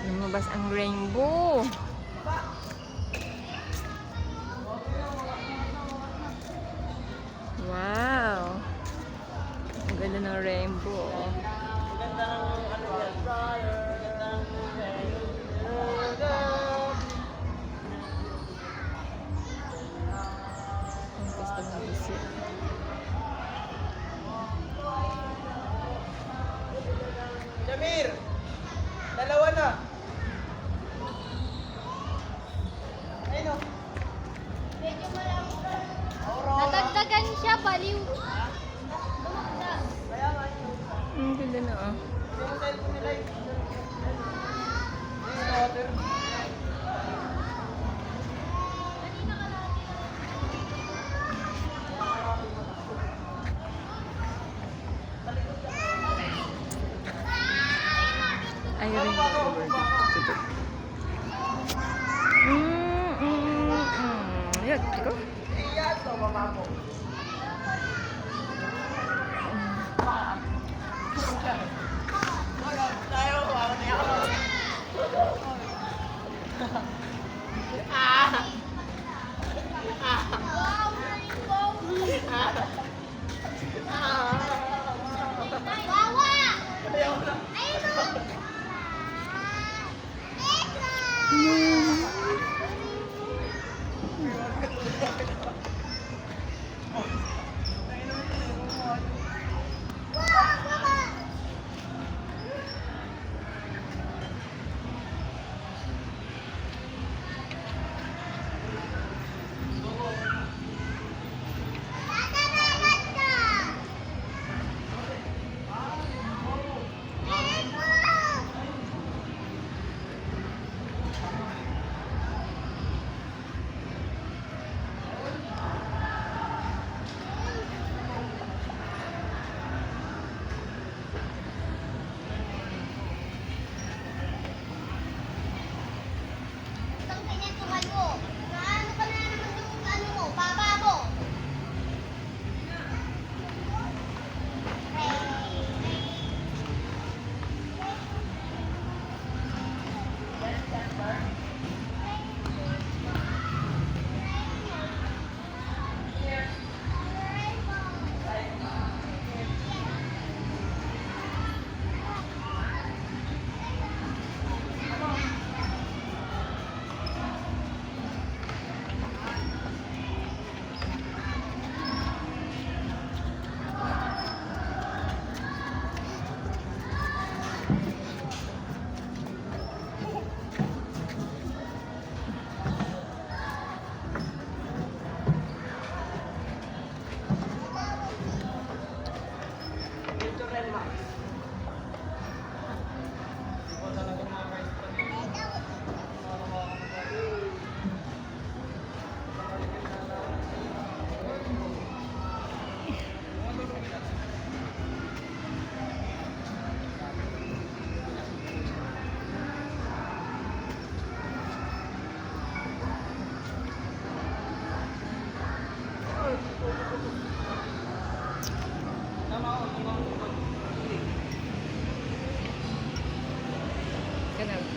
Lumabas ang rainbow. Wow. Ang ganda ng rainbow. Ang ganda ng ano yan. Ang gusto ng bisyo. Jamir! Dalawa na! Ayun o. Medyo malaki. Nadagdagan siya, baliw. Kaya nga yun. Ang ganda na oh. Yung cellphone nila yun. Yung water. Ay, rainbow. Yan, ikaw. Iya, ito, mama mo. Tayo, ako na yan. Wawa! Ayaw na. Ayun o! Isang ganyan tumayo. Ano ka na naman yung ano mo, baba mo. Ganun.